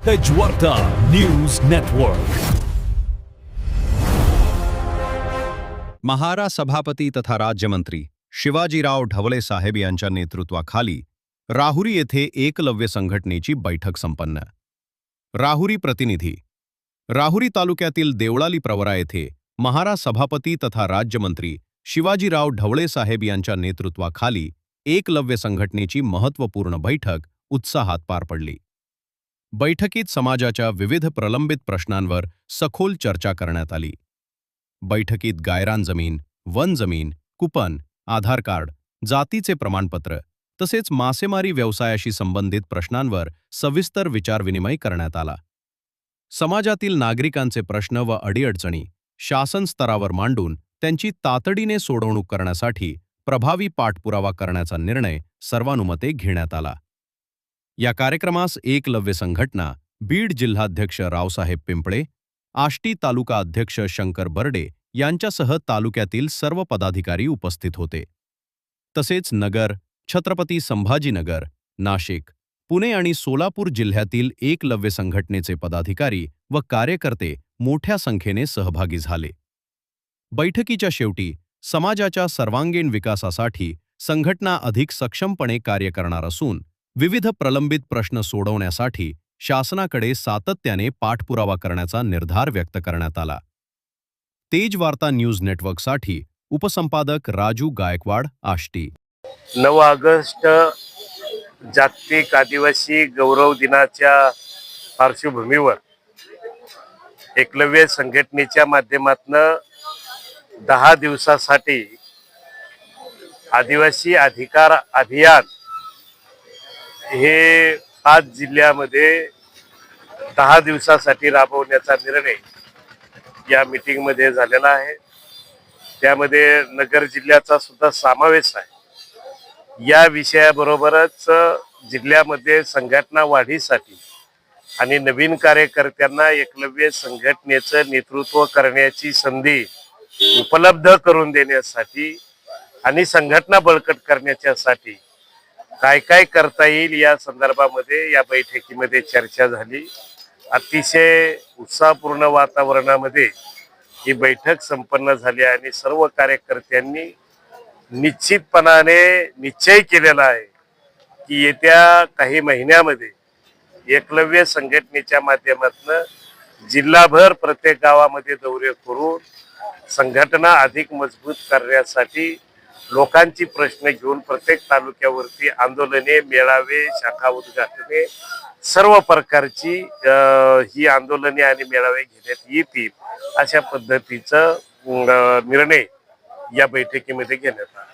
Tejvarta news network. महारा सभापती तथा राज्यमंत्री शिवाजीराव ढवळे साहेब यांच्या नेतृत्वाखाली राहुरी येथे एकलव्य संघटनेची बैठक संपन्न। राहुरी प्रतिनिधी। राहुरी तालुक्यातील देवळाली प्रवरा येथे महारा सभापती तथा राज्यमंत्री शिवाजीराव ढवळे साहेब यांच्या नेतृत्वाखाली एकलव्य संघटनेची महत्त्वपूर्ण बैठक उत्साहात पार पडली। बैठकीत समाजाच्या विविध प्रलंबित प्रश्नांवर सखोल चर्चा करण्यात आली। बैठकीत गायरान जमीन, वन जमीन, कुपन, आधार कार्ड, जातीचे प्रमाणपत्र तसेच मासेमारी व्यवसायाशी संबंधित प्रश्नांवर सविस्तर विचारविनिमय करण्यात आला। समाजातील नागरिकांचे प्रश्न व अडीअडचणी शासन स्तरावर मांडून त्यांची तातडीने सोडवणूक करण्यासाठी प्रभावी पाठपुरावा करण्याचा निर्णय सर्वानुमते घेण्यात आला। या कार्यक्रमास एकलव्य संघटना बीड जिल्हाध्यक्ष रावसाहेब पिंपळे, आष्टी तालुका अध्यक्ष शंकर बर्डे यांच्यासह तालुक्यातील सर्व पदाधिकारी उपस्थित होते। तसेच नगर, छत्रपती संभाजीनगर, नाशिक, पुणे आणि सोलापूर जिल्ह्यातील एकलव्य संघटनेचे पदाधिकारी व कार्यकर्ते मोठ्या संख्येने सहभागी झाले। बैठकीच्या शेवटी समाजाच्या सर्वांगीण विकासासाठी संघटना अधिक सक्षमपणे कार्य करणार असून विविध प्रलंबित प्रश्न सोडवण्यासाठी शासनाकडे सातत्याने पाठपुरावा करण्याचा निर्धार व्यक्त करण्यात आला। तेजवार्ता न्यूज नेटवर्कसाठी उपसंपादक राजू गायकवाड, आष्टी। 9 ऑगस्ट जागतिक आदिवासी गौरव दिनाच्या पार्श्वभूमीवर एकलव्य संघटनेच्या माध्यमातून 10 दिवसासाठी आदिवासी अधिकार अभियान हे 5 जिल्ह्यामध्ये 10 दिवसासाठी राबवण्याचा निर्णय या मीटिंगमध्ये झालेला आहे। त्यामध्ये नगर जिल्ह्याचा सुद्धा समावेश आहे। या विषयाबरोबरच जिल्ह्यामध्ये संघटना वाढीसाठी आणि नवीन कार्यकर्त्यांना एकलव्य संघटनेचं नेतृत्व करण्याची संधी उपलब्ध करून देण्यासाठी आणि संघटना बळकट करण्यासाठी काय काय करता येईल या संदर्भामध्ये या बैठकीमध्ये चर्चा झाली। अतिशय उत्साहपूर्ण वातावरणामध्ये ही बैठक संपन्न झाली आणि सर्व कार्यकर्त्यांनी निश्चितपणाने निश्चय केलेला आहे की येत्या काही महिन्यामध्ये एकलव्य संघटनेच्या माध्यमातून जिल्हाभर प्रत्येक गावामध्ये दौरे करून संघटना अधिक मजबूत करण्यासाठी लोकांची प्रश्न घेऊन प्रत्येक तालुक्यावरती आंदोलने, मेळावे, शाखा उद्घाटने सर्व प्रकारची ही आंदोलने आणि मेळावे घेण्यात येतील अशा पद्धतीचा निर्णय या बैठकीमध्ये घेण्यात आला।